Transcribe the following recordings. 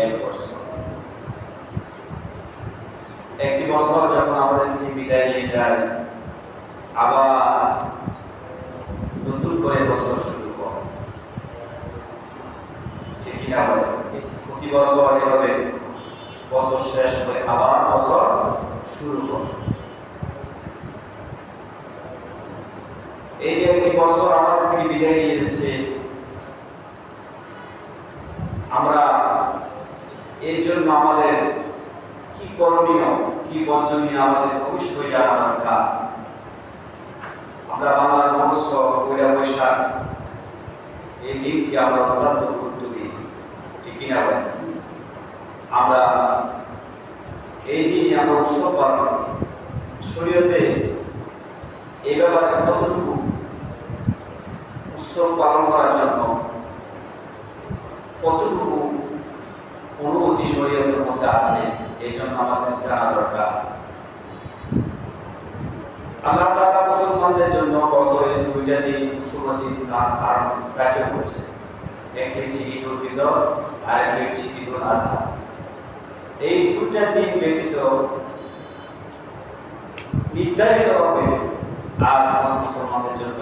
এক বছর। একটি বছর যখন আমাদের থেকে বিদায় নিয়ে যায়, আবার নতুন করে বছর শুরু করে, ঠিক কিনা বলে? প্রতি বছর এভাবে বছর শেষ হয়ে আবার বছর শুরু করে। এই যে একটি বছর আমাদের থেকে বিদায় নিয়ে যাচ্ছে, আমরা এর জন্য আমাদের কি করণীয়, কি বর্জনীয় আমাদের অবশ্যই জানা দরকার। আমরা বাংলার মহোৎসব পয়লা বৈশাখ এই দিনকে আমরা অত্যন্ত গুরুত্ব দিই, ঠিক কিনা বলেন? আমরা এই দিনে আমরা উৎসব পালন করি। শরীয়তে এই ব্যাপারে কতটুকু উৎসব পালন করার জন্য কতটুকু অনুমতি শরীয়তের মধ্যে আছে, এই জন্য আমাদের জানা দরকার। আল্লাহ তাআলা মুসলমানদের জন্য বছরে দুইটা দিন উৎসবটি কার্য করছে। একটি হচ্ছে ঈদুল ফিতর আর একটি হচ্ছে ঈদুল আযহা। এই দুইটা দিন ব্যতীত নির্ধারিতভাবে আর মুসলমানদের জন্য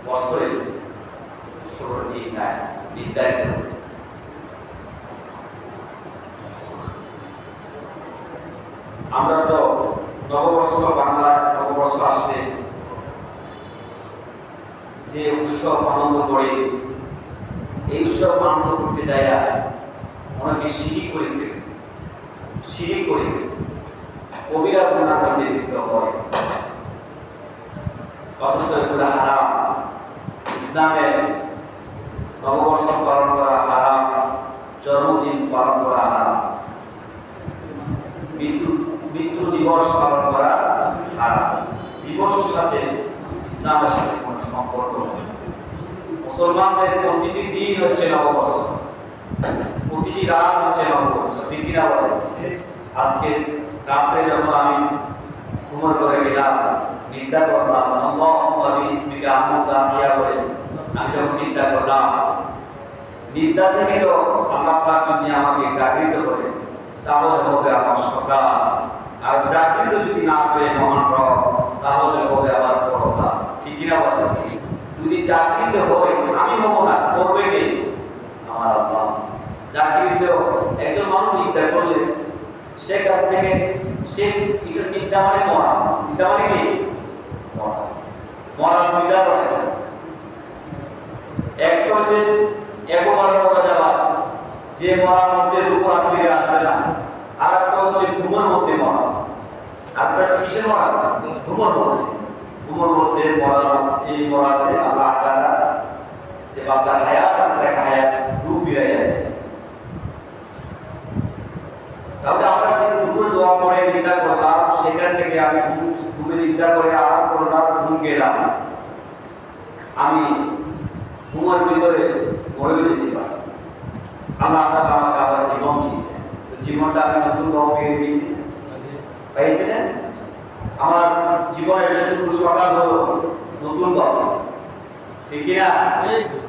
বছরে উৎসবের দিন নাই নির্ধারিত। আমরা তো নববর্ষ, বাংলার নববর্ষ আসলে যে উৎসব আনন্দ করে, এই উৎসব আনন্দ করতে যায় অনেকে শিরিক করে ফেলে, শিরিক করে কবিরা গুনার মধ্যে লিপ্ত হয়। অথচ এগুলো হারাম। ইসলামে নববর্ষ পালন করা হারাম, জন্মদিন পালন করা হারাম, মৃত্যু দিবস পালন করা হারাম। দিবসের সাথে ইসলামের সাথে কোনো সম্পর্ক নেই। মুসলমানদের প্রতিটি দিন হচ্ছে নববর্ষ, প্রতিটি রাত হচ্ছে নববর্ষ, ঠিক কিনা বলে? আজকে রাত্রে যখন আমি ঘুমার করে গেলাম, নিদ্রা করলাম, আল্লাহুম্মা বিইসমিকা আমুতু আহিয়া বলে আমি যখন নিদ্রা করলাম, নিদ্রা থেকে তো আল্লাহ পাক যদি আমাকে জাগরিত করে তাহলে হবে আমার সকাল, আর জাগরিত যদি না করে মহান রব তাহলে হবে আমার পরকাল, ঠিক কিনা বলে? যদি জাগরিত হয় আমি হব না, করবে কে? আমার আল্লাহ। জাগরিত একজন মানুষ নিদ্রা করলে সেখান থেকে সে এটা নিদ্রা মানে মরা, নিদ্রা মানে কি? মরা দুইটা বলে, একটা হচ্ছে একবার মরা যাওয়া, যে মরার মধ্যে রূপ আর ফিরে আসবে না, আর একটা হচ্ছে ঘুমের মধ্যে মরা। একটা হচ্ছে কিসের মরা? ঘুমের মধ্যে। ঘুমের মধ্যে মরা, এই মরাতে আল্লাহ তাআলা যে বান্দার হায়াত আছে তাকে হায়াত রূপ ফিরে যায়। তাহলে আমরা যে ঘুমের দোয়া করে নিদ্রা করলাম, সেখান থেকে আমি ঘুমে নিদ্রা করে আরাম করলাম, ঘুম গেলাম, আমি ঘুমের ভিতরে মরে যেতে পারি। আল্লাহ তাআলা আমাকে আবার জীবন দিয়েছে, জীবনটা আমি নতুন ভাবে ফিরে দিয়েছি, পাইছে না? আমার জীবনের শুরু সকাল হলো নতুন ভাবে, ঠিক কিনা?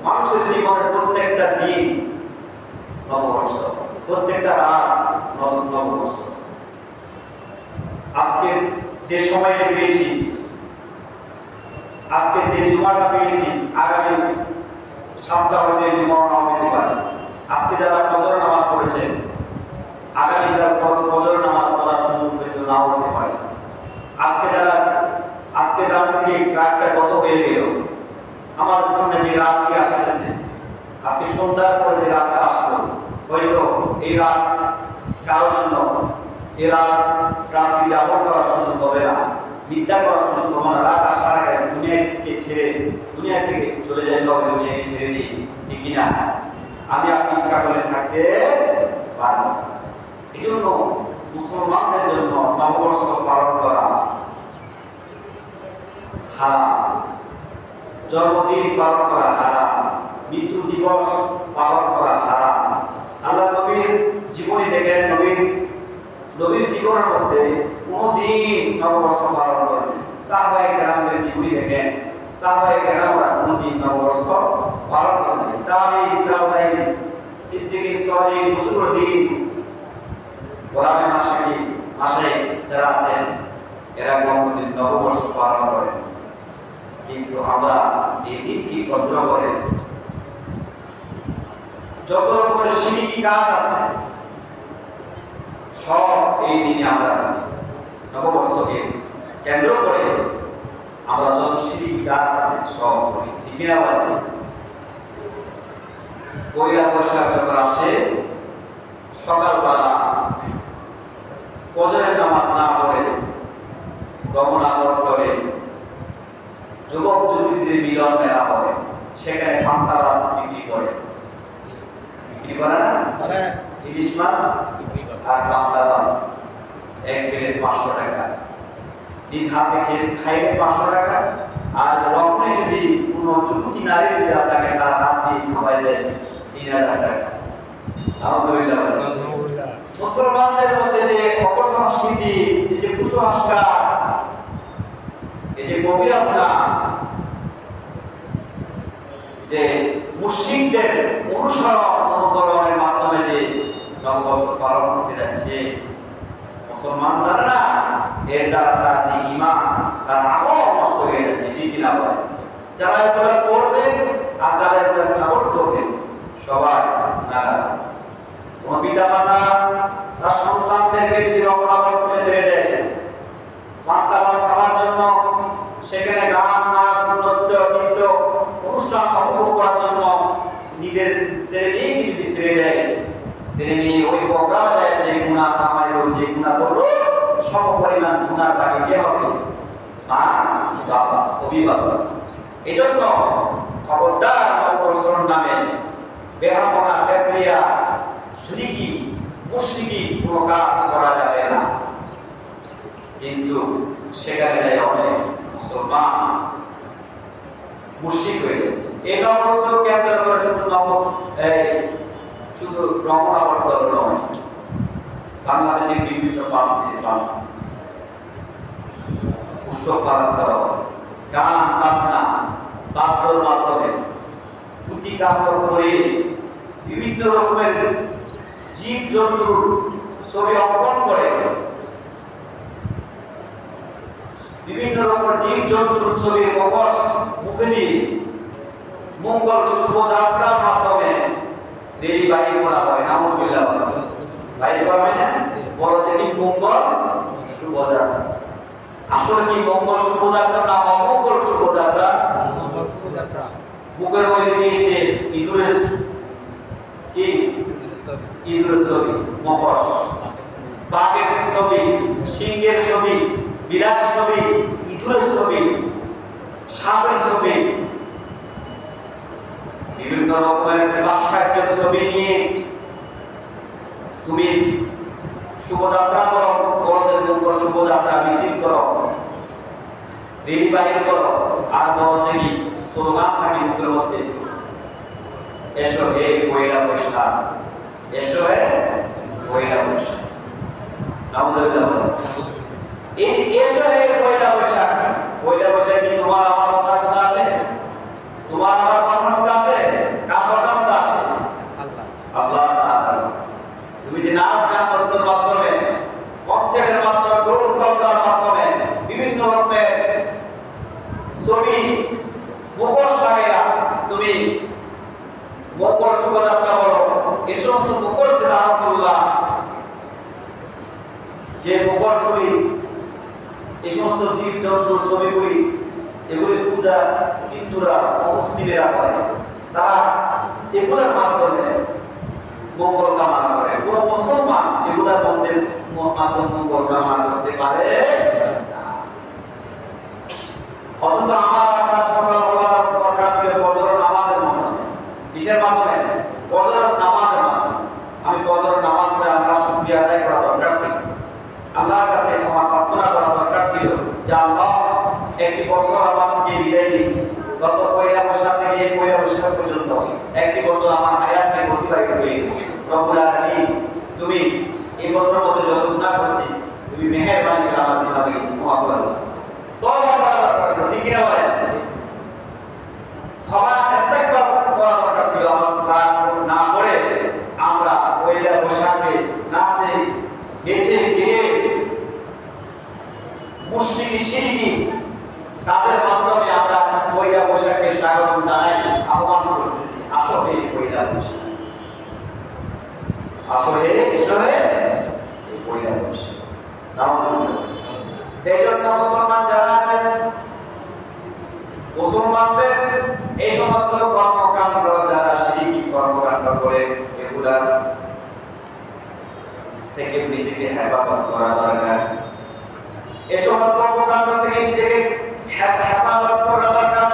মানুষের জীবনের প্রত্যেকটা দিন নববর্ষ, প্রত্যেকটা রাত নতুন নববর্ষ। আজকে যে সময়টা পেয়েছি, আজকে যে জুমাটা পেয়েছি, আগামী সপ্তাহে যে জুমা নাও পেতে পারে। আজকে যারা ফজর নামাজ পড়েছেন, আগামীকাল ফজর নামাজ পড়ার সুযোগ হয়তো নাও হতে পারে। আজকে যারা থেকে রাতটা কত হয়ে গেল, আমার সামনে যে রাতটি আসতেছে, আজকে সন্ধ্যার পরে যে রাতটা আসলো, হয়তো এই রাত কারোর জন্য এই রাত্রি যাপন করার সুযোগ হবে না, নিদ্রা করার সুযোগ হবে না। রাত আসার আগে দুনিয়া থেকে চলে যেতে হবে, দুনিয়াকে ছেড়ে দিই, ঠিক কিনা? আমি আপনি ইচ্ছা করে থাকতে পারবো। এই জন্য মুসলমানদের জন্য নববর্ষ পালন করা হারাম, জন্মদিন পালন করা হারাম, মৃত্যু দিবস পালন করা হারাম। আল্লাহ নবীর জীবনী দেখেন, নবীর জীবনের মধ্যে কোনদিন নববর্ষ পালন করেন। সাহাবায়ে কেরামদের জীবনী দেখেন, সাহাবায়ে কেরামরা কোনদিন নববর্ষ পালন করেন। সিদ্দিক সালিহ বুজুর্গদিন ওলামা মাশায়েখ যারা আছেন এরা কোনদিন নববর্ষ পালন করেন, কিন্তু আমরা এই দিনকে কদর করে যত রকমের শিরকি কাজ আছে সব এই দিনে আমরা নববর্ষকে কেন্দ্র করে আমরা যত শিরকি কাজ আছে সব করি। ঠিক না বলেন? পয়লা বৈশাখ যখন আসে সকালবেলা ফজরের নামাজ না পড়ে রমনা করে যুবক যুবতীদের মিলন মেলা হয়, সেখানে পান্তাভাত বিক্রি করে না? ইলিশ মাছ আর পান্তাভাত এক প্লেট 500 টাকা, নিজ হাতে খাইলে 500 টাকা, আর রমনে যদি কোনো যুবতী নারী যদি আপনাকে তার হাত দিয়ে খাওয়াই দেয় 3000 টাকা। আলহামদুলিল্লাহ। মুসলমানদের মধ্যে যে অপসংস্কৃতি, এই যে কুসংস্কার, এই যে কবিরা গুনাহ, যে মুশরিকদের অনুকরণের মাধ্যমে যে নববর্ষ পালন করতে যাচ্ছে, মুসলমান জানে না এর দ্বারা তার যে ঈমান তার আমল নষ্ট হয়ে যাচ্ছে। ঠিক কিনা বলে? যারা এগুলো করবে আর যারা এগুলো সাপোর্ট করবে সবাই না। কোন পিতা মাতা তার সন্তানদেরকে যদি রমনাবন করে ছেড়ে দেয় পান্তাভাত খাওয়ার জন্য, সেখানে গান নাচ নৃত্য অনুষ্ঠান উপভোগ করার জন্য নিজের ছেলে মেয়েকে যদি ছেড়ে দেয়, ছেলে মেয়ে ওই প্রোগ্রামে যায় যে গুনাহ কামাইলো, যে গুনাহ করলো সম পরিমাণ গুনার ভাগে কে হবে? মা, বাবা, অভিভাবক। এজন্য খবরদার নববর্ষর নামে বেহাপনা, বেফরিয়া, শিরকি, মুশরিকি কোনো কাজ করা যাবে না। কিন্তু সেখানে যায় অনেক মুসলমান মুশরিক হয়ে যাচ্ছে। এই নববর্ষ কেন্দ্র করে শুধু রমনা বটতল নয়, বাংলাদেশের বিভিন্ন প্রান্তে উৎসব পালন করা হয়। গান বাজনা বাদ্যর মাধ্যমে ধুতি কাপড় পরে বিভিন্ন রকমের জীব জন্তুর ছবি অঙ্কন করে, বিভিন্ন রকমের জীব জন্তুর ছবি মুখে দিয়ে মঙ্গল শোভাযাত্রার মাধ্যমে রেলি বাহির করা হয়। নাউযুবিল্লাহ। বাহির করা হয় না? বলো দেখি মঙ্গল শোভাযাত্রা। আসলে কি মঙ্গল শোভাযাত্রা না অমঙ্গল শোভাযাত্রা? মঙ্গল শোভাযাত্রা। মুখের মধ্যে দিয়েছে ইঁদুরের ছবি, মকর, বাঘের ছবি, সিংহের ছবি, বিরাট ছবি, ইঁদুরের ছবি, সাপের ছবি, বিভিন্ন রকমের ভাস্কর্যের ছবি নিয়ে তুমি শোভাযাত্রা করো, কলেজের মঙ্গল শোভাযাত্রা মিছিল করো, রেলি বাহির করো, আর বড় থেকে স্লোগান থাকে মুখের মধ্যে, এসো হে পয়লা বৈশাখ, এসো হে পয়লা বৈশাখ। নাউযুবিল্লাহ। এই যে এসো হে পয়লা বৈশাখ, পয়লা বৈশাখ কি তোমার আমার কথার মধ্যে আসে? তোমার আমার কথার মধ্যে আসে? কার কথার মধ্যে আসে? আল্লাহ তাআলা। তুমি যে নাচ গান নৃত্যের মাধ্যমে, কনসার্টের মাধ্যমে, ঢোল তবলার মাধ্যমে বিভিন্ন রকমের ছবি মুখোশ লাগাইয়া তুমি মঙ্গল শোভাযাত্রা বলো, এই সমস্ত মুখোশ যে ধারণ করলাম, যে মুখোশগুলি, এই সমস্ত জীব জন্তুর ছবিগুলি, এগুলির পূজা হিন্দুরা, মুসলিমেরা করে। তারা এগুলোর মাধ্যমে মঙ্গল কামনা করে। কোন মুসলমান এগুলোর মধ্যে মঙ্গল কামনা করতে পারে? অথচ আমার আপনার সকাল হওয়ার দরকার ছিল ফজর নামাজের মাধ্যমে। কিসের মাধ্যমে? ফজর নামাজের মাধ্যমে। আমি ফজর নামাজ পড়ে আল্লাহর শুকরিয়া আদায় করা দরকার ছিল, আল্লাহর কাছে ক্ষমা প্রার্থনা করা দরকার ছিল যে আল্লাহ একটি বছর আমার থেকে বিদায় নিচ্ছে, গত পয়লা বৈশাখ থেকে এই পয়লা বৈশাখ পর্যন্ত একটি বছর আমার হায়াত থেকে অতিবাহিত হয়ে গেছে। রব্বুল আলামিন, তুমি এই বছরের মধ্যে যত গুনাহ করেছি তুমি মেহেরবানি করে আমার গুনাহকে ক্ষমা করে দাও। তওবা করা দরকার ছিল। ঠিক কিনা বলেন? ক্ষমা ইস্তেগফার করা দরকার ছিল। আমার না করে আসো হে এসো হে এই পরিণাম বসে এই জন্য মুসলমান যারা আছেন মুসলমানদের এই সমস্ত কর্মকাণ্ড যারা শিরকি কর্মকাণ্ড করে এগুলা থেকে নিজেকে হেফাজত করা দরকার। এই সমস্ত কর্মকাণ্ড থেকে নিজেকে হেফাজত করা দরকার।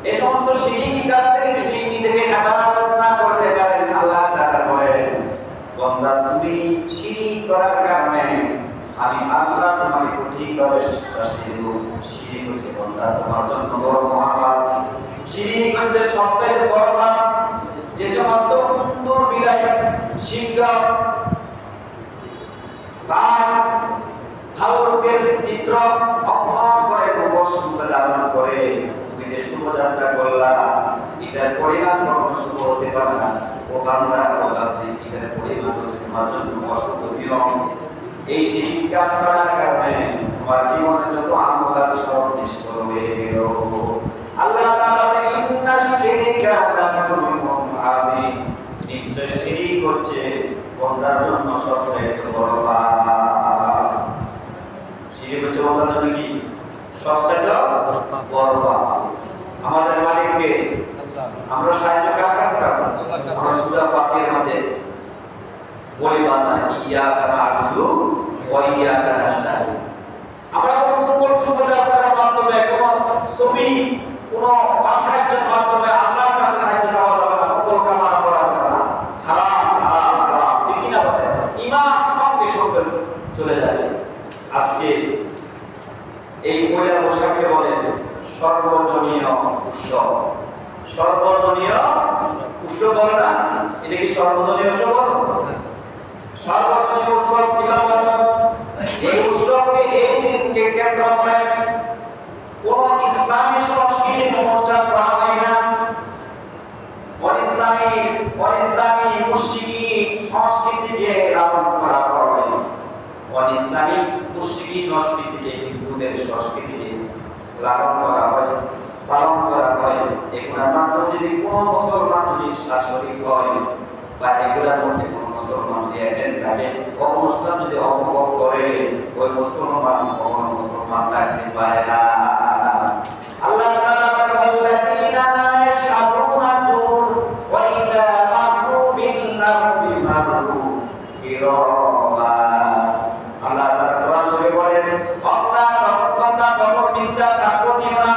এই সমস্ত শিরকি কাজ থেকে যদি নিজেকে হেফাজত না করতে পারেন আল্লাহ তাআলা বলেন বান্দা তুমি শিরক করার কারণে আমি আল্লাহ তোমাকে ঠিকভাবে শাস্তি দেব। শিরক হচ্ছে বান্দা তোমার জন্য বড় মহাপাপ। শিরক হচ্ছে সবচেয়ে বড় পাপ। যে সমস্ত সুন্দর বিলাই সিংহ ভালো লোকের চিত্র অঙ্কন করে মুখে ধারণ করে তুমি যে শুভযাত্রা করলা এটার পরিমাণ কখনো শুভ হতে পারে না। ও বান্দা এটার পরিমাণ হচ্ছে তোমার জন্য অশুভ। এই শিরক কাজ করার কারণে তোমার জীবনে যত আমল আছে সব নিষ্ফল হয়ে গেল। আল্লাহ তাআলা বলেন ইন্না শিরকা লাযুলমুন আযীম। নিশ্চয় শিরক হচ্ছে বান্দার জন্য সবচেয়ে বড় পাপ। শিরক হচ্ছে বান্দার জন্য কি সবচেয়ে বড় পাপ। আমাদের মালিককে আমরা সাহায্য কার কাছে চাই? আমরা সূরা ফাতিহার মধ্যে বলি বান্দা ইয়াকা না'বুদু ওয়া ইয়াকা নাস্তাঈন। আমরা কোনো মঙ্গল শোভাযাত্রার মাধ্যমে কোনো ছবি কোনো ভাস্কর্যের মাধ্যমে আল্লাহর কাছে সাহায্য চাওয়া যাবে না, মঙ্গল কামনা করা যাবে না। হারাম হারাম হারাম ঠিক না বলেন? ঈমান সঙ্গে সঙ্গে চলে যাবে। আজকে এই পয়লা বৈশাখকে বলেন সর্বজনীয় উৎসব। সর্বজনীয় উৎসব বলে না? এটা কি সর্বজনীয় উৎসব বলো? সর্বজনীয় উৎসব কিভাবে? এই উৎসবকে এই দিনকে কেন্দ্র করে কোন ইসলামী সংস্কৃতির অনুষ্ঠান করা হয় না। অনিসলামী মুশরিকি সংস্কৃতিকে লালন করা হয়। অনিসলামী মুশরিকি সংস্কৃতিকে হিন্দুদের সংস্কৃতিকে লালন করা হয়, পালন করা হয়। এগুলোর মাধ্যমে যদি কোনো মুসলমান যদি শাসরিক হয় বা এগুলোর মধ্যে কোনো মুসলমান যদি অ্যাটেন্ড থাকে অনুষ্ঠান যদি অবভোগ করে ওই মুসলমান কখনো মুসলমান থাকতে পারে না। আল্লাহ তাআলা ওয়াল্লাযীনা লা ইয়াশহাদুনা যুর ওয়া ইযা মাররু বিল লাগবি মাররু কিরামা। আল্লাহ তাআলা কোরআন শরীফে বলেন তোমরা কখনো মিথ্যা সাক্ষ্য দিও না।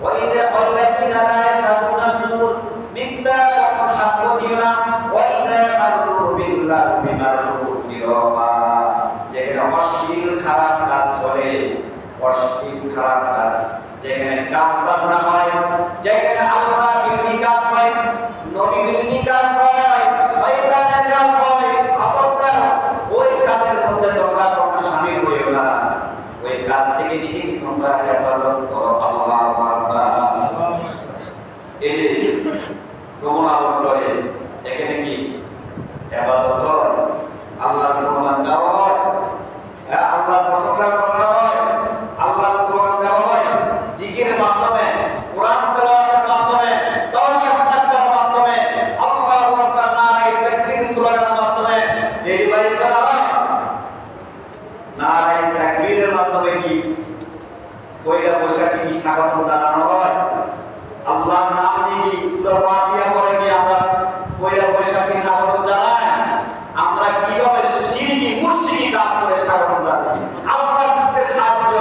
ওয়া ইযা ওয়াল্লাযীনা লা ইয়াশহাদুনা যুর মিথ্যা কখনো সাক্ষ্য দিও না। ওয়া ইযা মাররু বিল লাগবি মাররু কিরামা। যেখানে অশ্লীল খারাপ কাজ চলে, অশ্লীল খারাপ কাজ যেখানে গান বাজনা হয়, যেখানে আল্লাহ বিরোধী কাজ হয়, নবী বিরোধী কাজ হয়, শয়তানের কাজ হয়, খবরদার ওই কাজের মধ্যে তোমরা কখনো শামিল হইও না। ওই কাজ থেকে নিজেকে তোমরা হেফাজত করো। আল্লাহু আকবার। এই যে প্রমাণ করে এখানে কি হেফাজত হয়, আল্লাহর প্রমাণ দেওয়া হয়, আল্লাহর প্রশংসা করা হয়, আল্লাহর সুবহান দেওয়া হয়, জিকিরের মাধ্যমে, কোরআন তেলাওয়াতের মাধ্যমে, তাওহীদ ইসলামের মাধ্যমে, আল্লাহু আকবার নারায়ে তাকবীর স্লোগানের মাধ্যমে ডেলিভারি করা হয়। নারায়ে তাকবীরের মাধ্যমে কি পয়লা বৈশাখে কি স্বাগত জানানো হয়? আল্লাহর নাম নিয়ে কি সূরা ফাতিহা পড়ে কি আমরা পয়লা বৈশাখে স্বাগত জানাই? আমরা কিভাবে শিরকি মুশরিকি কাজ করে স্বাগত জানাচ্ছি? আল্লাহর সাথে সাহায্য,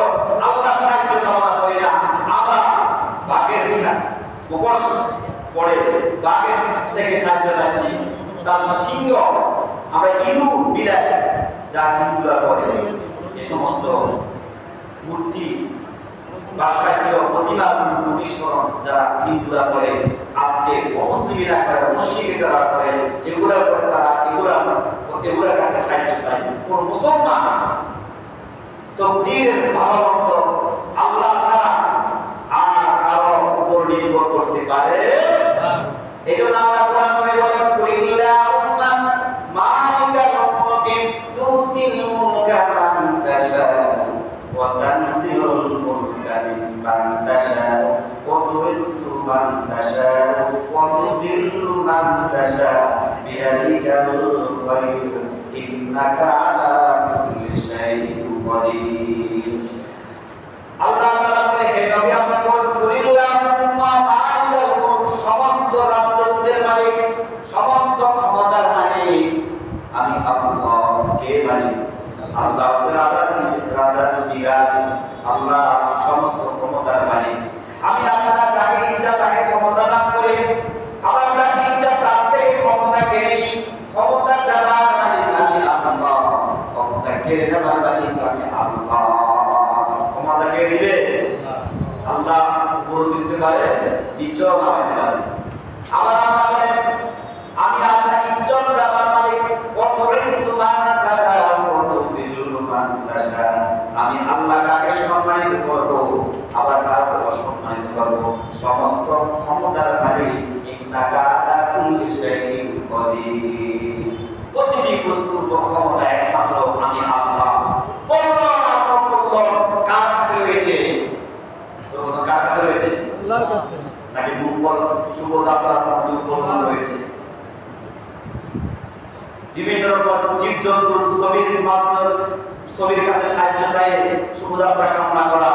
আল্লাহর সাহায্য কামনা করি না। আমরা বাঘের মুখোশ পড়ে বাঘের থেকে সাহায্য চাচ্ছি, তার সিংহ আমরা ইঁদুর বিলাই যা হিন্দুরা করে। এই সমস্ত মূর্তি ভাস্কর্য প্রতিমা অনুসরণ যারা হিন্দুরা করে, আজকে মুসলিমরা করে, মুশরিকরা করে, এগুলা করে তারা এগুলার কাছে সাহায্য চায়। কোন মুসলমান তকদীরের ভালো মন্দ আল্লাহ ছাড়া আর কারো উপর নির্ভর করতে পারে না। এজন্য আল্লাহ কোরআন শরীফে বলেন কুলিল্লাহুম্মা মালিকাল মুলকি তুতিল মুলকা মান তাশা ওয়া তানজিলুল মুলকা মিম্মান তাশা ওয়া তু'izzu মান তাশা ওয়া তুযিল্লু মান তাশা বিয়াদিকাল খায়র ইন্নাকা আলা কুল্লি শাইইন কাদির। আল্লাহ তাআলা বলে, হে নবী আপনি বলুন, কুলিল্লাহুম্মা মালিকাল মুলক, সমস্ত রাজত্বের মালিক, সমস্ত ক্ষমতার মালিক আমি আল্লাহ। কে মালিক? আল্লাহ রাজার বিরাজ, আল্লাহ সমস্ত ক্ষমতার মালিক। আমি আল্লাহ যাকে ইচ্ছা তাকে ক্ষমতা দান করে, আবার যাকে ইচ্ছা তার থেকে ক্ষমতা কেড়ে নিই। ক্ষমতা দেওয়ার মালিক আমি আল্লাহ, ক্ষমতা কেড়ে নেওয়ার মালিক আমি আল্লাহ। ক্ষমতা কে দিবে? আল্লাহ। উপরে দিতে পারে, নিচেও নামাতে পারে। আবার আল্লাহ বলেন, আমি আল্লাহ ইজ্জত দেওয়ার মালিক। আমি আল্লাহ কাকে সম্মানিত করব, আবার কাকে অসম্মানিত করব। সমস্ত ক্ষমতার মালিক ইন্নাকা আলা কুল্লি শাইইন কাদির। প্রতিটি বস্তুর ক্ষমতা একমাত্র আমি আল্লাহ। কল্যাণ আর অকল্যাণ কার কাছে রয়েছে? কার কাছে রয়েছে? আল্লাহর কাছে। নাকি মঙ্গল শুভযাত্রার মধ্যে কল্যাণ রয়েছে? বিভিন্ন রকম জীবজন্তুর ছবির মাধ্যমে, ছবির কাছে সাহায্য চাই, শুভযাত্রা কামনা করা,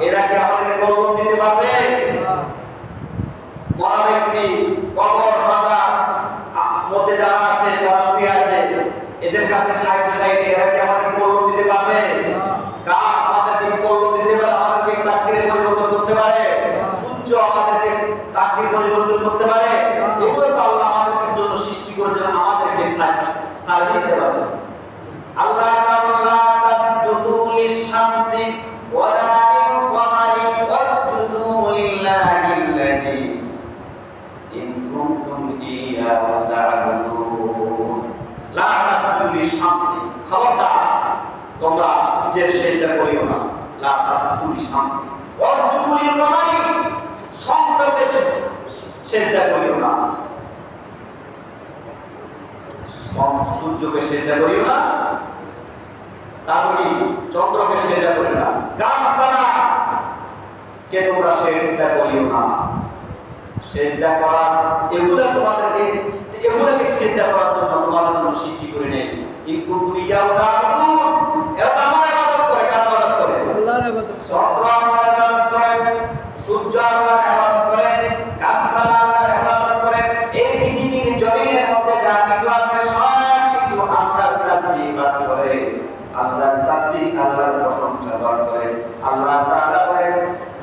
এরা কি আমাদেরকে কল্যাণ দিতে পারবে? মরা ব্যক্তি, কবর, মাজার মধ্যে যারা আছে, সরাসরি আছে, এদের কাছে সাহায্য চাইলে এরা কি আমাদেরকে কল্যাণ দিতে পারবে? গাছ আমাদেরকে কল্যাণ দিতে পারে, আমাদেরকে তাকদীর পরিবর্তন করতে পারে, সূর্য আমাদেরকে তাকদীর পরিবর্তন করতে পারে। এগুলো তো আল্লাহ আমাদের জন্য সৃষ্টি করেছেন, আমাদেরকে সার্ভিস দেওয়ার জন্য। আল্লাহ তাআলা তাসজুদু লিশ-শামসি ওয়া লা লিল-কমারি ওয়াসজুদু লিল্লাহিল্লাযী ইন কুনতুম ইয়্যাহু তা'বুদুন। লা তাসজুদু লিশ-শামসি, খবরদার তোমরা সূর্যের সিজদা করিও না। লা তাসজুদু লিশ-শামসি ওয়াসজুদু লিল-কমারি, চন্দ্রকে সিজদা করিও না। সূর্যকে সিজদা করিও না, তারপরে চন্দ্রকে সিজদা করিও না, গাছপালা কে তোমরা সিজদা করিও না। সিজদা করা এগুলা তোমাদেরকে, এগুলাকে সিজদা করার জন্য তোমাদের জন্য সৃষ্টি করে নেই। কিন্তু ইয়্যাহু তা'বুদুন, এরা তো আমার ইবাদত করে। কার ইবাদত করে? আল্লাহর ইবাদত। চন্দ্র আল্লাহর ইবাদত করে, সূর্য আল্লাহর ইবাদত করে, গাছপালা আল্লাহর ইবাদত করে। এই পৃথিবীর জমিনের মধ্যে যা কিছু আছে সব কিছু আল্লাহর তাসবিহ পাঠ করে, আল্লাহর তাসবিহ, আল্লাহর প্রশংসা পাঠ করে। আল্লাহ তাআলা বলেন,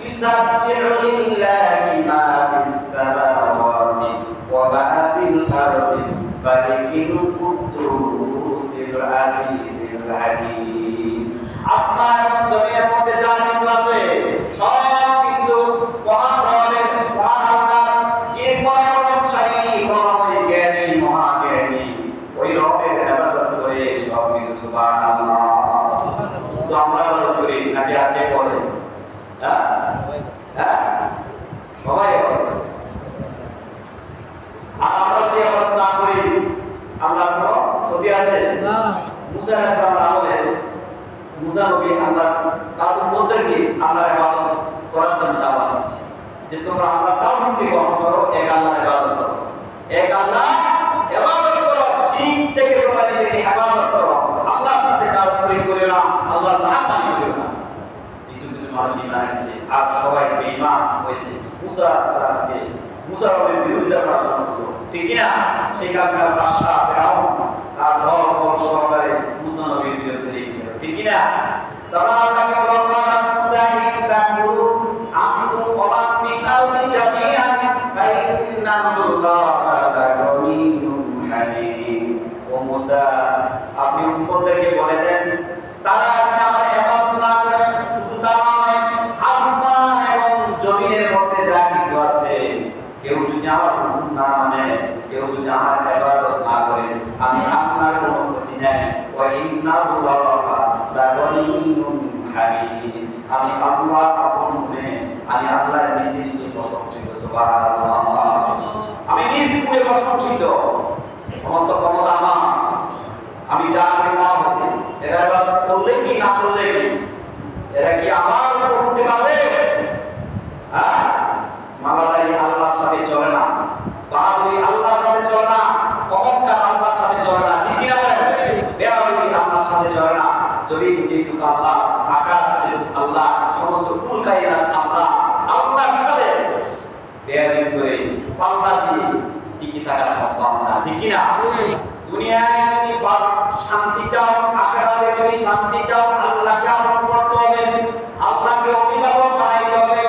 ইউসাব্বিহু লিল্লাহি মা ফিস সামাওয়াতি ওয়া মা ফিল আরদি মালিকিল কুদ্দুসিল আজিজিল হাকীম। আসমান এবং জমিনের মধ্যে যা কিছু আছে সব কিছু মহান রবের, মহান আল্লাহ, যিনি পরাক্রমশালী, মহাজ্ঞানী, মহাজ্ঞানী, ওই রবের ইবাদত করে সব কিছু। সুবহানাল্লাহ। তো আমরা ইবাদত করি নাকি আর কে করে? সবাই ইবাদত করে। আর আমরা যদি ইবাদত না করি, আল্লাহর কোনো ক্ষতি আছে? না। মুসা আলাইহিস সালামের আমলে মুসা নবী আল্লাহ তার উম্মতদেরকে আল্লাহর ইবাদত করার জন্য দাওয়াত দিয়েছে, যে তোমরা আল্লাহর তাওহীদকে গ্রহণ করো, এক আল্লাহর ইবাদত করো, এক আল্লাহ ইবাদত করো, শিরক থেকে তোমরা নিজেকে হেফাজত করো, আল্লাহর সাথে কারো শরীক করে না, আল্লাহর নাফরমানি করো না। কিছু কিছু মানুষ ঈমান এনেছে আর সবাই বেঈমান হয়েছে। মুসা আলাইহিসসালামকে, মুসা নবীর বিরোধিতা করা শুরু করলো, ঠিক কি না? সেখানকার বাদশা ফিরআউন তার দলবল সহকারে মুসা নবীর বিরুদ্ধে লেগে গেল, ঠিক কি না? তখন আল্লাহকে বলল, মুসা ইনতাকুরু আনতুম ওয়া মান ফিল আরদি জামিআন ফাইন্নাল্লাহা লাগানিয়্যুন হালিম। ও মুসা, আপনি উম্মতদেরকে বলে দেন, তারা যদি আমার ইবাদত না করে, শুধু তা নয়, আসমান এবং জমিনের মধ্যে যা কিছু আছে, কেউ যদি আমার হুকুম না মানে, কেউ যদি আমার ইবাদত না করে, আমি আপনার কোনো ক্ষতি নাই। ওয়া ইন্নাল্লাহা লাগানিয়্যুন হালিম, আমি আল্লাহ আপন গুণে, আমি আল্লাহ নিজে নিজে প্রশংসিত। সুবহানাল্লাহ। আমি নিজ গুণে প্রশংসিত, সমস্ত ক্ষমতা আমার, আমি যা করি তা হবে। এরা ইবাদত করলে কি না করলে কি, এরা কি আমার উপর উঠতে পারবে? হ্যাঁ, মালাদারি আল্লাহর সাথে চলে না, বাহাদুরি আল্লাহর সাথে চলে না, অহংকার জমিন যেহেতু আল্লাহ, আকাশ যেহেতু আল্লাহ, সমস্ত কুল কায়নাত আল্লাহ, আল্লাহর সাথে বেয়াদবি করে পাল্লা দিয়ে টিকে থাকা সম্ভব না, ঠিক কি না? দুনিয়ায় যদি শান্তি চাও, আখিরাতে যদি শান্তি চাও, আল্লাহকে আপন করতে হবে, আল্লাহকে অভিভাবক বানাইতে হবে,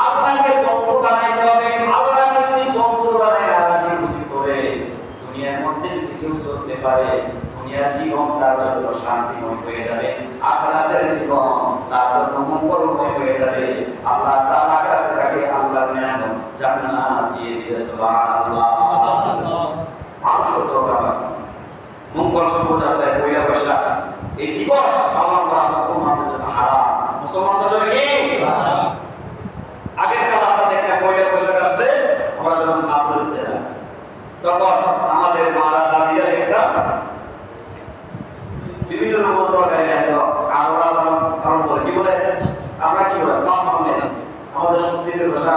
আল্লাহকে বন্ধু বানাইতে হবে। আল্লাহকে যদি বন্ধু বানায় রাজি খুশি করে দুনিয়ার মধ্যে যদি কেউ চলতে পারে, দুনিয়ার জীবন তার জন্য শান্তিময় হয়ে যাবে, আখিরাতের জীবন তার জন্য মঙ্গলময় হয়ে যাবে। আল্লাহ তাআলা আখিরাতে তাকে আল্লাহর নিয়ামত জান্নাত দিয়ে দিবে। সুবহানাল্লাহ। মানুষ হতে হবে মঙ্গল শোভাযাত্রায় পয়লা বৈশাখ এই দিবস পালন করা মুসলমানদের জন্য হারাম। মুসলমানদের জন্য কি হারাম? আগের কাল আমরা দেখতাম পয়লা বৈশাখ আসলে আমরা যখন ছাত্র দিতে যাই, তখন আমাদের মারা দাদিরা দেখতাম বিভিন্ন রকম তরকারি রাখতো, কালোরা সালাম বলে, কি বলে আমরা কি বলে পাঁচ মন, আমাদের সত্যিদের ভাষা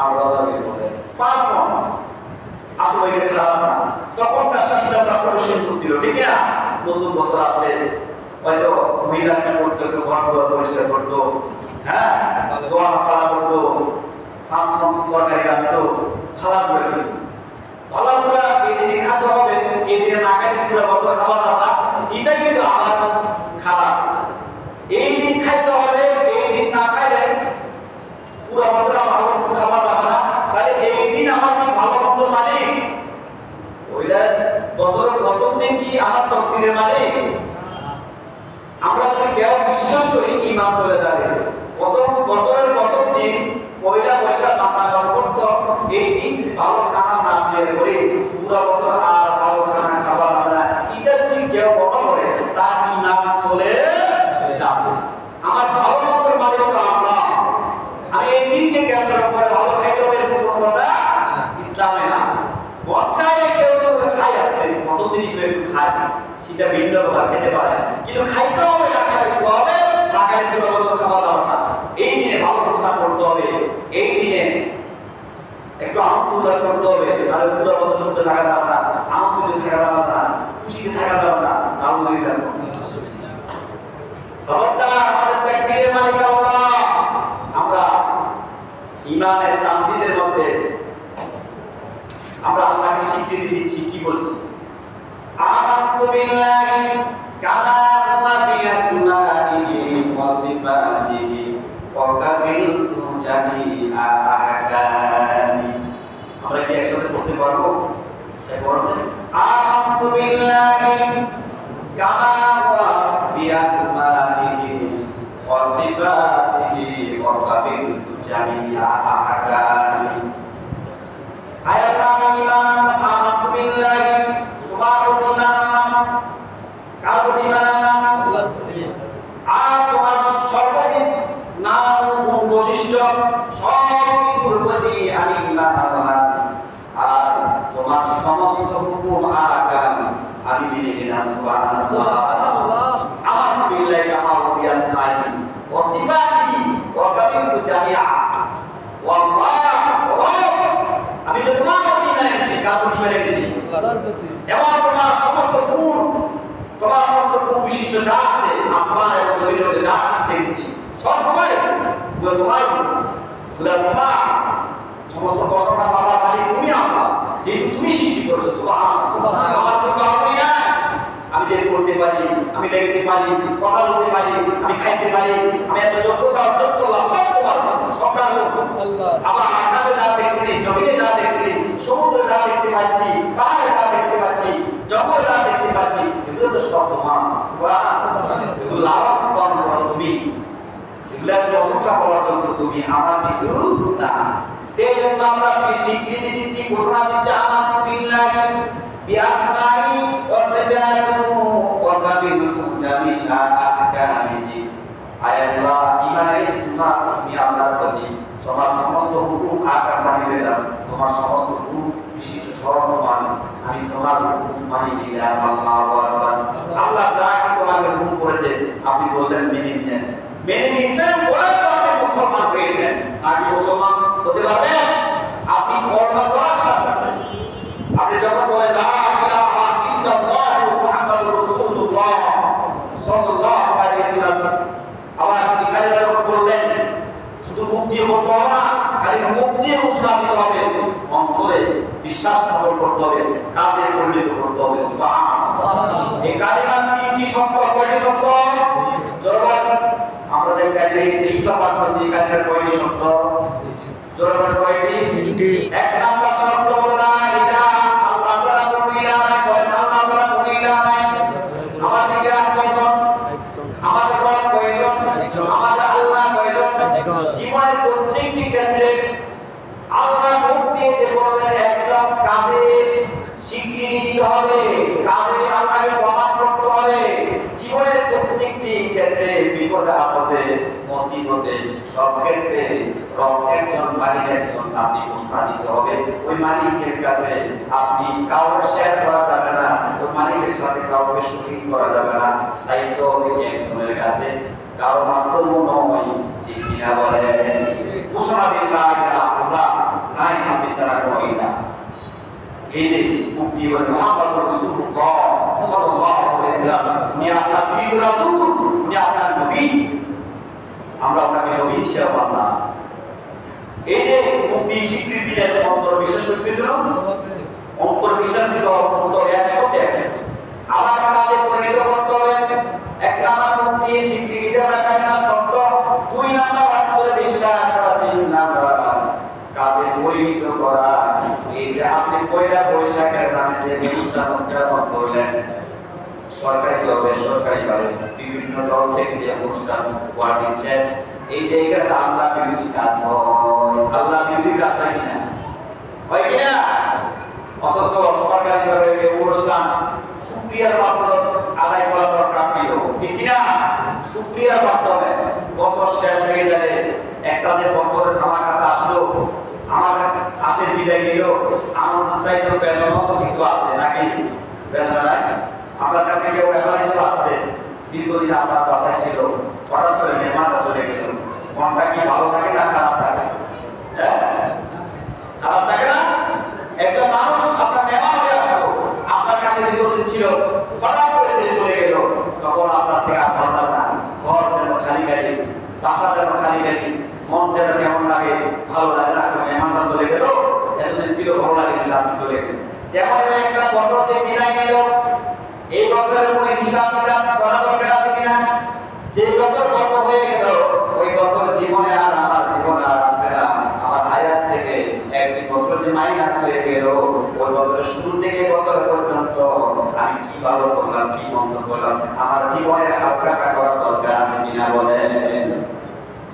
আমরা বলে পাঁচ মন। আসলে এটা খারাপ না, তখন তার সিস্টেমটা খুব সুন্দর ছিল, ঠিক না? নতুন বছর আসলে হয়তো মহিলা কি করতো, একটু ঘর পরিষ্কার করতো, হ্যাঁ, দোয়া ফালা করতো, পাঁচ মন তরকারি রাখতো, ফালা করে দিত। ভালো করে এই দিনে খাতে হবে, এই দিনে না খাইলে পুরো বছর খাওয়া যাবে না, এটা কিন্তু আমার খারাপ। এই দিন খাইতে হবে, এই দিন না খাইলে পুরো বছর আমার খাওয়া যাবে না, তাহলে এই দিন আমার কি ভালো মন্দ মালিক? ওইটা বছরের প্রথম দিন কি আমার তকদিরের মালিক? আমরা যদি কেউ বিশ্বাস করি ঈমান চলে যাবে। প্রথম বছরের প্রথম দিন পয়লা বৈশাখ আমরা যখন করছো, এই দিন যদি ভালো খানা না দিয়ে করে পুরো বছর আর ভালো খানা খাবার আমরা, এটা যদি কেউ মনে করে তার ঈমান চলে যাবে। আমার ভালো মন্দের মালিক তো আল্লাহ। আমি এই দিনকে কেন্দ্র করে ভালো খাইতে হবে এরকম কোনো কথা ইসলামে না। বচ্চায় কেউ যদি খায় আসলে প্রথম দিন হিসেবে একটু খায়, সেটা ভিন্ন ব্যাপার, খেতে পারে, কিন্তু খাইতে হবে না, খাইতে হবে না, খাইলে পুরো বছর খাওয়া যাবে না। এই দিনে ভালো পোশাক করতে হবে, এই দিনে একটু আনন্দ উল্লাস করতে হবে, তাহলে পুরো বছর সুন্দর থাকা যাবে না, আনন্দিত থাকা যাবে না, খুশিতে থাকা যাবে না। আলহামদুলিল্লাহ। খবরদার, আমাদের তাকদীরের মালিক আল্লাহ। আমরা ঈমানের তামজিদের মধ্যে আমরা আল্লাহকে স্বীকৃতি দিচ্ছি, কি বলছি? আমানতু বিল্লাহি কামা হুয়া বিআসমাইহি ওয়া সিফাতিহি ওয়া কাবিলতু জামিআ আহকামি। আমরা কি একসাথে পড়তে পারবো? সে বলছে আমানতু বিল্লাহি কামা হুয়া বিআসমাইহি ওয়া সিফাতিহি ওয়া কাবিলতু জামিআ আহকামি। আয়াত নামে ঈমান, আমানতু বিল্লাহি, তোমার প্রতি ঈমান আনলাম, কার প্রতি ঈমান আনলাম? আল্লাহর প্রতি। আর তোমার সর্বদিন নাম গুণ বৈশিষ্ট্য সব কিছুর প্রতি আমি ঈমান আনলাম, আর তোমার সমস্ত হুকুম আহকাম আমি মেনে নিলাম। সুবহানাল্লাহ। আমানতু বিল্লাহি কামা হুয়া বিআসমাইহি ওয়া সিফাতিহি ওয়া কাবিলতু জামিআ ওয়াল্লাহ। আমি তো তোমার প্রতি ঈমান এনেছি, কার প্রতি ঈমান এনেছি? আল্লাহর প্রতি। এবং তোমার সমস্ত গুণ, তোমার সমস্ত গুণ বিশিষ্ট যা আছে আসমান এবং জমিনের মধ্যে যা কিছু দেখেছি সব তোমার, তোমার সমস্ত প্রশংসা পাবার মালিক তুমি আল্লাহ, যেহেতু তুমি সৃষ্টি করেছো। সুবহানাল্লাহ। আমার কোনো বাহাদুরি নাই। আমি যে পড়তে পারি, আমি লিখতে পারি, কথা বলতে পারি, আমি খাইতে পারি, আমি এত যোগ্যতা অর্জন করলাম, সব তোমার, সবটা আল্লাহ। আবার আকাশে যা দেখছি, জমিনে যা দেখছি, সমুদ্রে যা দেখতে পাচ্ছি, পাহাড়ে যা দেখতে পাচ্ছি, জঙ্গলে যা দেখতে পাচ্ছি, এগুলো তো সব তোমার। সুবহানাল্লাহ। এগুলো লালন পালন করো তুমি, এগুলোর প্রশংসা করার জন্য তুমি, আমার কিছু না। এই জন্য আমরা স্বীকৃতি দিচ্ছি, ঘোষণা দিচ্ছি আমানতু বিল্লাহি বিআসমাইহি ওয়া সিফাতিহি ওয়া কাবিলতু জামিআ আহকামিহি। আয় আল্লাহ, ঈমান এনেছি তোমার, আমি আল্লাহর প্রতি, তোমার সমস্ত হুকুম আহকাম মানি নিলাম, তোমার সমস্ত গুণ বিশিষ্ট সর্বমান আমি তোমার হুকুম মানি নিলাম। আল্লাহু আকবার। আল্লাহ যা কিছু আমাকে হুকুম করেছে আপনি বললেন মেনে নিলেন, মেনে নিছেন বলে তো আপনি মুসলমান হয়েছেন। আপনি মুসলমান হতে পারবেন আপনি কর্ম করার সাথে। আপনি যখন বলেন লা ইলাহা ইল্লাল্লাহু মুহাম্মাদুর রাসূলুল্লাহ সাল্লাল্লাহু বিশ্বাস স্থাপন করতে হবে, কাজে পরিণত করতে হবে। সুবহানাল্লাহ। এই কালিমার তিনটি শব্দ, কয়টি শব্দ? জোরবার আমাদের কালিমায় এইটা পাঠ করছি, এই কালিমার কয়টি শব্দ? জোরবার কয়টি? তিনটি। এক নাম্বার শব্দ হলো লা ইলাহা আল্লাহ ছাড়া কোনো ইলাহ নাই। বলেন আল্লাহ ছাড়া কোনো ইলাহ নাই। আমাদের ইলাহ কয়জন? আমাদের রব কয়জন? আমাদের আল্লাহ কয়জন? জীবনের প্রত্যেকটি ক্ষেত্রে আল্লাহ মুখ দিয়ে যে বলবেন একজন, কাজে স্বীকৃতি দিতে হবে, কাজে আল্লাহকে প্রমাণ করতে হবে। জীবনের প্রত্যেকটি ক্ষেত্রে, বিপদে আপদে মুসিবতে সব ক্ষেত্রে রব একজন, মালিক একজন, আপনি ঘোষণা দিতে হবে। ওই মালিকের কাছে আপনি কাউকে শেয়ার করা যাবে না, ওই মালিকের সাথে কাউকে শরীক করা যাবে না। সাইতো একজনের কাছে কারো মাধ্যম নয়, ঠিক কিনা বলে? ঘোষণা দিন লা ইলাহা ইল্লাল্লাহ, নাই আপনি ছাড়া কোনো ইলাহ। এই যে মুক্তি বলে মুহাম্মদুর রাসূলুল্লাহ সাল্লাল্লাহু আলাইহি ওয়াসাল্লাম, উনি আপনার প্রিয় রাসূল, উনি আপনার নবী, আমরা ওনাকে নবী হিসেবে মানলাম। এই যে মুক্তি স্বীকৃতি দিলে অন্তর বিশ্বাস করতে দিল, অন্তর বিশ্বাস দিতে হবে, অন্তর 100 আমার কাজে পরিণত করতে হবে। এক নাম্বার মুক্তি স্বীকৃতি দেওয়া, কালিমা শব্দ। দুই নাম্বার অন্তরে বিশ্বাস করা। তিন নাম্বার কাজে পরিণত করা। এই যে আপনি পয়লা বৈশাখের নামে যে অনুষ্ঠান উদযাপন করলেন, সরকারি বা বেসরকারি ভাবে বিভিন্ন দল থেকে যে অনুষ্ঠান উপহার দিচ্ছেন, এই যে এখানে আল্লাহ বিরোধী কাজ হয়। আল্লাহ বিরোধী কাজ হয় কিনা? হয় কিনা? অথচ সরকারি ভাবে অনুষ্ঠান শুকরিয়ার মাধ্যমে আদায় করা দরকার ছিল, ঠিক কিনা? শুকরিয়ার মাধ্যমে বছর শেষ হয়ে গেলে, একটা যে বছর আমার কাছে আসলো, আমার আসে বিদায় নিল, আনন্দ চাইতে বেদনা তো কিছু আছে নাকি? বেদনা নাই? আপনার কাছে কেউ মেহমান হিসেবে আসবে, দীর্ঘদিন আপনার বাসায় ছিল, হঠাৎ করে মেহমানটা চলে গেল, মনটা কি ভালো থাকে না খারাপ থাকে? হ্যাঁ, খারাপ থাকে না? একজন মানুষ আপনার মেহমান হয়ে আসলো, আপনার কাছে দীর্ঘদিন ছিল, হঠাৎ করে চলে গেল, তখন আপনার থেকে আর ভালো লাগে না, ঘর যেন খালি খালি, বাসা যেন খালি খালি, মন যেন কেমন লাগে, ভালো লাগে না। মেহমানটা চলে গেল, এতদিন ছিল ভালো লাগে, আজকে চলে গেল। যেমন একটা বছর যে বিদায় নিল, এই বছরের কোনো হিসাব কিতাব করা দরকার আছে কিনা? যে বছর গত হয়ে গেল, ওই বছর জীবনে আর আমার জীবনে আর আসবে না। আমার হায়াত থেকে একটি বছর যে মাইনাস হয়ে গেল, ওই বছরের শুরু থেকে বছর পর্যন্ত আমি কি ভালো করলাম, কি মন্দ করলাম, আমার জীবনের হালকাটা করা দরকার আছে কিনা বলেন?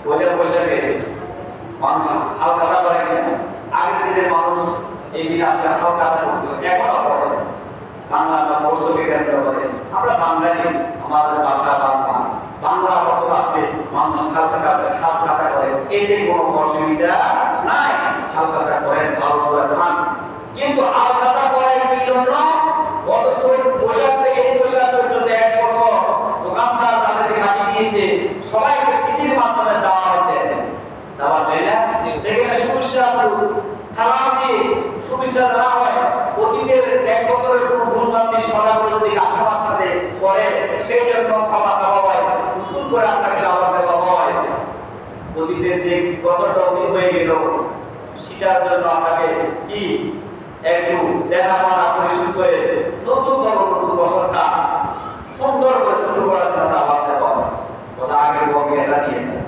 ওইটা বসে গেলে হালকাটা করে কিনা? আগের দিনের মানুষ এই দিন আসলে হালকাটা করতো, এখনো করে। বাংলা বা মৌসুমী কেন্দ্র করে আমরা বাঙালি, আমাদের ভাষা বাংলা, বাংলা বছর আসতে মানুষ হালকাতা করে, এতে কোনো অসুবিধা নাই। হালকাতা করেন, ভালো করে খান, কিন্তু হালকাতা করেন কি জন্য? গত বৈশাখ থেকে এই বৈশাখ পর্যন্ত 1 বছর দোকানদার যাদেরকে কাটি দিয়েছে, সবাইকে সিটির মাধ্যমে দাওয়াত দেয়, দাওয়াত দেয় না? সেখানে শুভেচ্ছা সালাম দিয়ে শুভেচ্ছা দেওয়া হয়। অতীতের 1 বছরের কোনো ভুলভ্রান্তি সমাধান যদি কাস্টমার সাথে করে, সেই জন্য ক্ষমা চাওয়া হয়, নতুন করে আপনাকে দাওয়াত দেওয়া হয়। অতীতের যে বছরটা অতীত হয়ে গেল, সেটার জন্য আপনাকে কি একটু দেনা-পাওনা পরিশোধ করে নতুন বছরটা সুন্দর করে শুরু করার জন্য দাওয়াত দেওয়া হয়। কথা আগের বকেয়াটা নিয়ে যায়,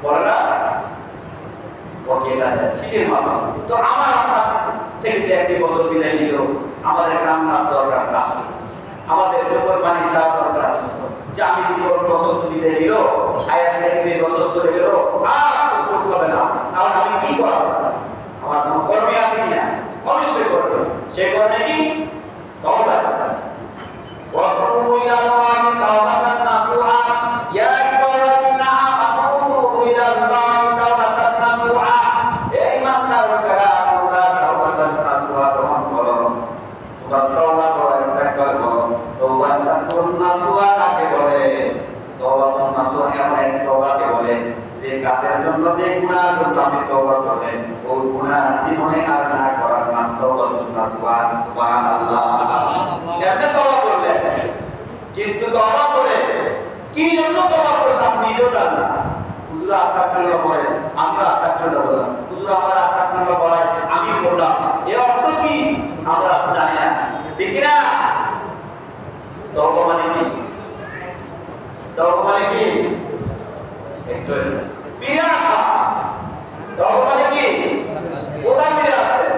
বলে না? বকেয়াটা শীতের মাধ্যমে। তো আমার আপনার থেকে যে 1 বছর বিদায় নিল, আমাদের কান্নার দরকার আসলে, আমাদের চোখের পানি চাওয়া দরকার আসলে, যে আমি জীবন বছর তো বিদায় নিল, হায়াত থেকে 2 বছর চলে গেল, আর চোখ হবে না, তাহলে আমি কি করব? আমার কোনো কর্মী আছে কিনা? অবশ্যই করবে। সেই কর্মে কি? তওবা আছে। وَتُوبُوا إِلَى اللَّهِ تَوْبَةً نَصُوحًا يَا أَيُّهَا الَّذِينَ آمَنُوا تُوبُوا إِلَى اللَّهِ تَوْبَةً نَصُوحًا হে ঈমানদাররা, তোমরা তাওবাতান নাসুহা গ্রহণ করো, তোমরা তওবা করো, ইস্তেগফার করো। তওবাতান নাসুহা কাকে বলে? তওবাতুন নাসুহা এমন এক তওবাকে বলে যে কাজের জন্য, যে গুনাহের জন্য আপনি তওবা করলেন, ওই গুনাহ জীবনে আর না করার নাম তওবাতুন নাসুহা। সুবহানাল্লাহ। আপনি তওবা করলেন, কিন্তু তওবা করে কি জন্য তওবা করলেন আপনি নিজেও জানেন না। হুজুর আস্তাগফিরুল্লাহ বলেন, আমি আস্তাগফিরুল্লাহ বললাম, হুজুর আমার আস্তাগফিরুল্লাহ বলায় আমি বললাম, এর অর্থ ঠিক না? তওবা মানে কি? তওবা মানে কি? একটু ফিরে আসা। তওবা মানে কি? কোথায় ফিরে আসবেন?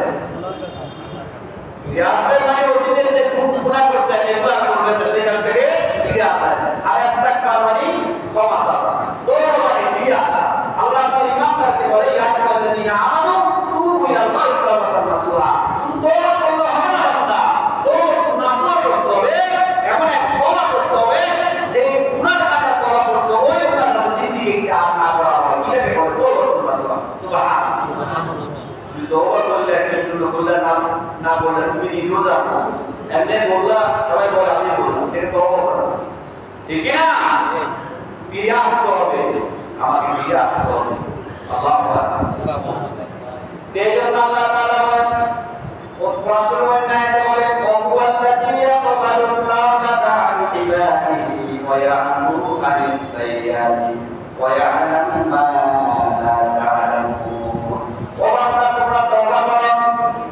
ফিরে আসবেন মানে অতীতের যে গুনাহ করছেন এগুলো আর করবেন না, সেখান থেকে ফিরে আসবেন। আর ইস্তিগফার মানে ক্ষমা চাওয়া। তওবা মানে ফিরে আসা। আল্লাহ তাআলা ইমানদারকে বলে ইয়া আইয়ুহাল্লাযীনা আমানু তুবু ইলাল্লাহি তাওবাতান নাসুহা। শুধু তওবা করলে হবে না বান্দা, তওবা নাসুহা করতে হবে। এমন এক তওবা করতে হবে যে গুনাহর কারণে তওবা করছো ওই গুনাহ যাতে জিন্দেগিতে আর না করা হয়। এটাকে বলে তওবাতুন নাসুহা। সুবহানাল্লাহ। তওবা করলে কি জন্য করলে না করলে তুমি নিজেও জানো। এমনি বললা সবাই বলে আমি বললাম, এটা তওবা করা। ঠিক কি না? ফিরে আসতে হবে, আমাকে ফিরে আসতে হবে। আল্লাহু আকবার। তেজন্য আল্লাহ তাআলা বলেন কোরআন শরীফের আয়াতে বলে ওয়াল্লাযী ইয়াকবালু তাওবাতা আন ইবাদিহি ওয়া ইয়াফু আনিস সাইয়্যাতি ওয়া ইয়ালামু মা লা তা'লামুন। ও বান্দা তোমরা তওবা করো,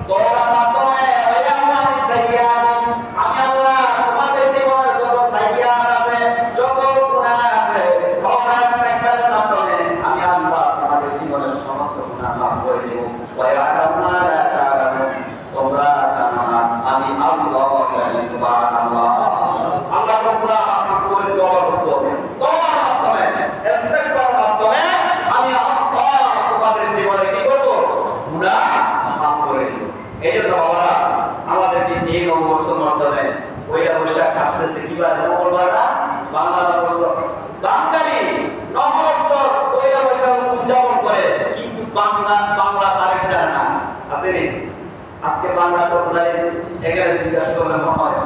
তওবার মাধ্যমে ওয়া ইয়াফু আনিস সাইয়্যাতি আমি আল্লাহ তোমাদের জীবনের যত সাইয়্যাত আছে, যত গুনাহ আছে, তওবা ইস্তিগফারের মাধ্যমে আমি আল্লাহ তোমাদের জীবনের সমস্ত গুনাহ মাফ করে দেব। ওয়া ইয়ালামু মা লা তা'লামুন তোমরা জানো না আমি আল্লাহ জানি। সুবহানাল্লাহ। আল্লাহর গুনাহ মাফ করে তওবা করতে হবে। তওবার মাধ্যমে ইস্তিগফারের মাধ্যমে আমি আল্লাহ তোমাদের জীবনে কি করব? গুনাহ মাফ করে দেব। এইজন্য বাবারা আমাদেরকে এই নববর্ষের মাধ্যমে পয়লা বৈশাখ আসতেছে কিবার মঙ্গলবার না বাংলা নববর্ষ। বাঙালি নববর্ষ পয়লা বৈশাখ উদযাপন করে, কিন্তু বাংলা তারিখ জানে না। আসেনি? আজকে বাংলা কত তারিখ এখানে জিজ্ঞাসা করলে মনে হয়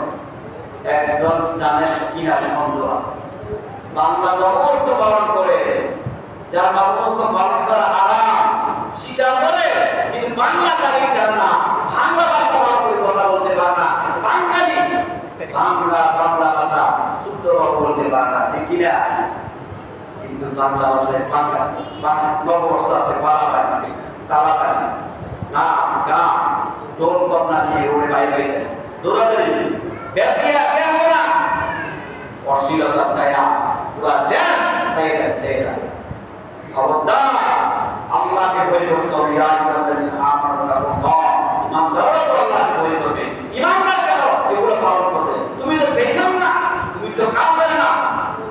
একজন জানে কিনা সন্দেহ আছে। বাংলা নববর্ষ পালন করে, যার নববর্ষ পালন করা আরাম সেটা বলে, কিন্তু বাংলা তারিখ জানে না, বাংলা ভাষা ভালো করে কথা বলতে পারে না। বাঙালি বাংলা ভাষা শুদ্ধভাবে বলতে পারে না, ঠিক কিনা? কিন্তু বাংলা ভাষায় নববর্ষ আসতে পারা হয় না। তাড়াতাড়ি নাচ গান ঢোল তবলা নিয়ে ওরে বাইরে হয়ে যায়, দৌড়াদৌড়ি বেহারা অশ্লীলতার চায়া পুরা দেশ চাইয়া খবরদার আল্লাহকে ভয় করতে হবে। ইমানদাররা তো আল্লাহকে ভয় করবে। ইমানদার কেন এগুলো পালন করবে? তুমি তো বেঈমান না, তুমি তো কাফের না,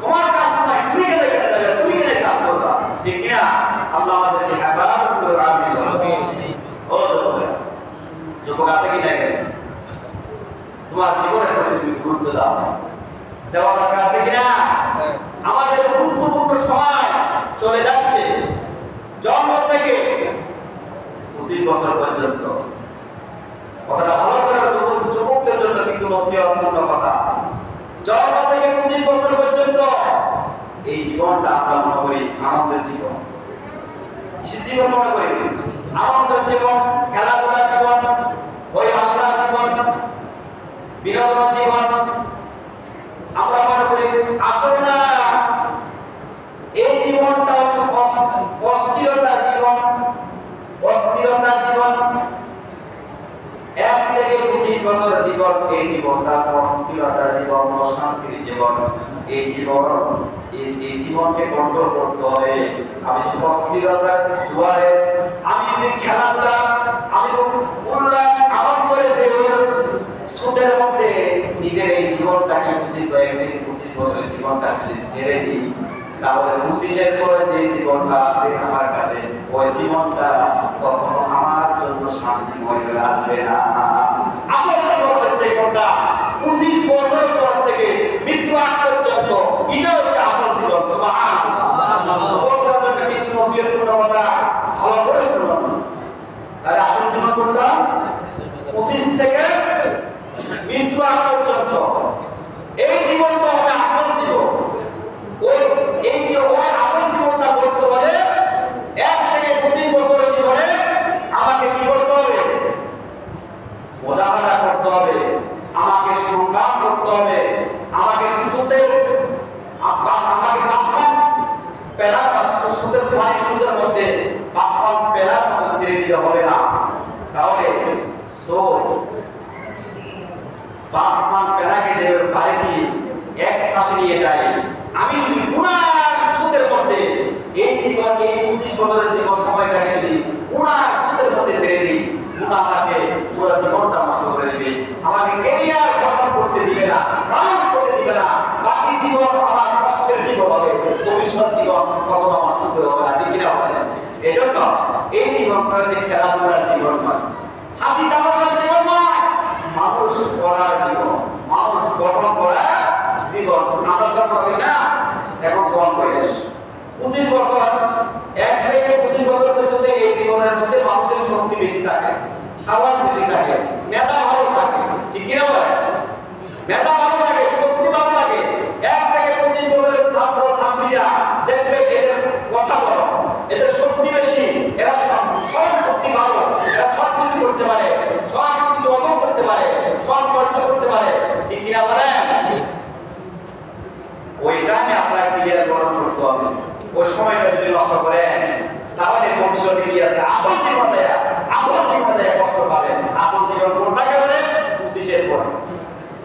তোমার কাজ নয়, তুমি কেন এখানে যাবে, তুমি কেন কাজ করবা? ঠিক কিনা? আল্লাহ আমাদেরকে হেফাজত করে রাখবেন। ও যুবক আছে কি নাই? তোমার জীবনের প্রতি তুমি গুরুত্ব দাও, দেওয়া দরকার আছে কিনা? আমাদের গুরুত্বপূর্ণ সময় চলে যাচ্ছে। জন্ম থেকে 25 বছর পর্যন্ত। কথাটা ভালো করে যুবকদের জন্য কিছু নসিহতপূর্ণ কথা। জন্ম থেকে 25 বছর পর্যন্ত এই জীবনটা আমরা মনে করি আনন্দের জীবন। কিসের জীবন মনে করি? আনন্দের জীবন, খেলাধুলার জীবন, হই হাল্লার জীবন, বিনোদনের জীবন আমরা মনে করি। আসলে না, এই জীবনটা হচ্ছে অস্থিরতার জীবন। অস্থিরতার জীবন 1 থেকে 25 বছর জীবন, এই জীবনটা অস্থিরতার জীবন, অশান্তির জীবন। এই জীবনকে কন্ট্রোল করতে হবে। আমি যদি অস্থিরতার জোয়ারে, আমি যদি খেলাধুলা, আমি উল্লাস আনন্দের সুদের মধ্যে নিজের এই জীবনটাকে 25 বছরের জীবনটা যদি ছেড়ে দিই, তাহলে 25-এর পরে যে জীবনটা আসবে আমার কাছে, ওই জীবনটা কখনো আমার জন্য শান্তিময় হয়ে আসবে না। আসল জীবন হচ্ছে কোনটা? 25 বছর পর থেকে মৃত্যু আগ পর্যন্ত, এটা হচ্ছে আসল জীবন। সুবহানাল্লাহ। কিছু নসিহতপূর্ণ কথা ভালো করে শুনুন। তাহলে আসল জীবন কোনটা? 25 থেকে মৃত্যু আগ পর্যন্ত। এই জীবনটা হবে আসল জীবন। ওই আসল জীবনটা করতে হলে 1 থেকে 25 বছর জীবনে আমাকে কি করতে হবে? বোঝাপড়া করতে হবে, আমাকে সংগ্রাম করতে হবে, আমাকে আমাকে পাশপান পেলার সুদের পানি সুদের মধ্যে পাশপান পেলার মতো ছেড়ে দিতে হবে না। তাহলে আসমান পেলাকে যে বাড়ি দিয়ে এক পাশে নিয়ে যায়, আমি যদি গুনার স্রোতের মধ্যে এই জীবন, এই 25 বছরের জীবন সময়টাকে যদি গুনার স্রোতের মধ্যে ছেড়ে দিই, গুনাহ আমাকে পুরো জীবনটা নষ্ট করে দিবে, আমাকে ক্যারিয়ার গঠন করতে দিবে না, মানুষ করতে দিবে না, বাকি জীবন আমার কষ্টের জীবন হবে, ভবিষ্যৎ জীবন কখনো আমার সুখের হবে না, ঠিক কিনা হবে। এজন্য এই জীবনটা হচ্ছে খেলাধুলার জীবন নয়, হাসি তামাশার জীবন নয়, মানুষ করার জীবন, মানুষ গঠন করা জীবন। আমরা তো পারি না, এখন ফোন বয়স 25 বছর, 1 থেকে 25 বছর পর্যন্ত এই জীবনের মধ্যে মানুষের শক্তি বেশি থাকে, সাহস বেশি থাকে, মেধা ভালো থাকে, ঠিক কিনা বলে? মেধা ভালো থাকে, শক্তি ভালো থাকে। 1 থেকে 25 বছরের ছাত্র ছাত্রীরা দেখবে এদের কথা বলো, এদের শক্তি বেশি, এরা সব শক্তি ভালো, এরা সব কিছু করতে পারে, সব কিছু অর্জন করতে পারে, সব সহ্য করতে পারে, ঠিক কিনা বলে? ওই টাইমে আপনার ক্লিয়ার গঠন করতে হবে। ওই সময়টা যদি নষ্ট করেন তাহলে ভবিষ্যতে কি আছে, আসল জীবনে কষ্ট পাবেন। আসল জীবন কোনটাকে বলে? 25 এর পরে।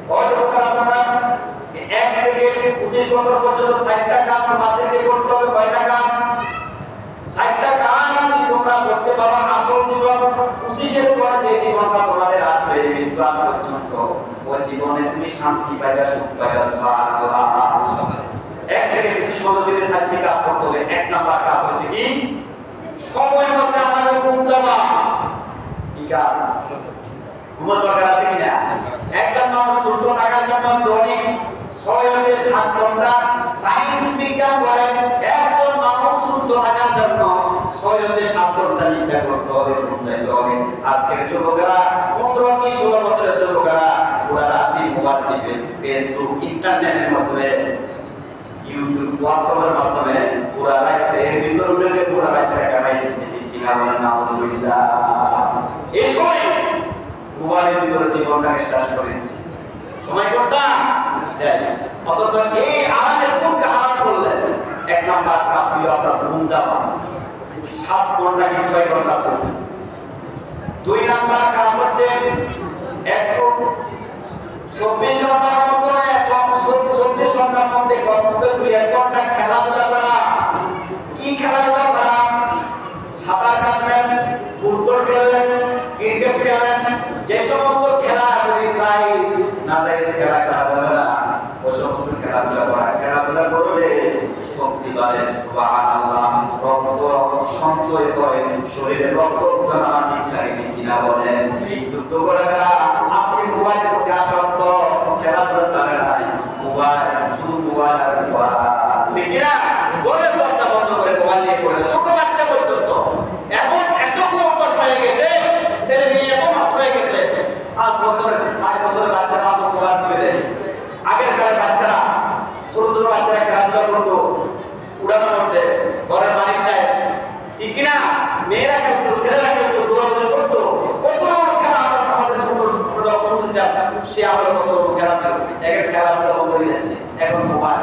হয়তো তোমরা 1 থেকে 25 বছর পর্যন্ত 60টা কাজ তোমাদেরকে করতে হবে। কয়টা কাজ? 60টা কাজ যদি তোমরা করতে পারো, আসল জীবন 25 এর পরে যে জীবনটা তোমাদের আসবে মৃত্যু আগ পর্যন্ত, ওই জীবনে তুমি শান্তি পাইবা, সুখ পাইবা। সুবহানাল্লাহ। 1 থেকে 25 বছর ধরে 60টি কাজ করতে হবে। 1 নাম্বার কাজ হচ্ছে কি? সময়ের মধ্যে আমাদের ঘুম যাওয়া। কি কাজ? ঘুমের দরকার আছে কিনা? একজন মানুষ সুস্থ থাকার জন্য দৈনিক 6 থেকে 7 ঘন্টা, সায়েন্স বিজ্ঞান বলেন একজন মানুষ সুস্থ থাকার জন্য 6 থেকে 7 ঘন্টা নিদ্রা করতে হবে, ঘুম যাইতে হবে। আজকের যুবকেরা 15 থেকে 16 বছরের যুবকেরা পুরো রাত্রি মোবাইল টিপে, ফেসবুক, ইন্টারনেটের মাধ্যমে, ইউটিউব, হোয়াটসঅ্যাপের মাধ্যমে পুরো রাত এর ভিতরে উঠে পুরো রাতটা কাটাই দিচ্ছে, ঠিক কিনা বলেন? আলহামদুলিল্লাহ। এই সময় মোবাইলের ভিতরে জীবনটাকে শেষ করে দিচ্ছে। সময় কোনটা? অথচ এই আরামের কোনটা হারাম করলেন? 1 নাম্বার কাজ ছিল আপনার ঘুম যাওয়া, 7 ঘন্টা কি 6 ঘন্টা করবেন। 2 নাম্বার কাজ হচ্ছে একটু 24 ঘন্টার মধ্যে 24 ঘন্টার মধ্যে কমপক্ষে 2-1 ঘন্টা খেলাধুলা করা। কি খেলাধুলা করা? সাঁতার কাটবেন, ফুটবল খেলবেন, ক্রিকেট খেলবেন, যে সমস্ত খেলা সাইজ না জায়েজ খেলা খেলা যাবে না, ওই সমস্ত খেলাধুলা করা। খেলাধুলা করলে শক্তি বাড়ে, সুবহানাল্লাহ, রক্ত সঞ্চয় হয়, শরীরে রক্ত উত্তোলন ঠিক থাকে, কিনা বলেন? কিন্তু যুবকেরা আজকে মোবাইলের প্রতি আসক্ত, খেলাধুলা করে নাই, মোবাইল, শুধু মোবাইল আর মোবাইল, ঠিক কিনা? ঘরের দরজা বন্ধ করে মোবাইল নিয়ে পড়ে, ছোট বাচ্চা পর্যন্ত এখন এতটুকু অভ্যাস হয়ে গেছে, ছেলে মেয়ে এত নষ্ট হয়ে গেছে। 5 বছরের 4 বছরের বাচ্চারা তো মোবাইল দিয়ে দেয়। আগের কালের বাচ্চারা, ছোট ছোট বাচ্চারা খেলাধুলা করতো উড়ানোর মধ্যে, ঘরের বাড়িটায়, ঠিক কিনা? মেয়েরা খেলতো, ছেলেরা খেলতো, দৌড়াদৌড়ি করতো, কত রকম খেলা আমাদের ছোট সে আমার কত রকম খেলা ছিল। এখন খেলাধুলা বন্ধ হয়ে যাচ্ছে, এখন মোবাইল।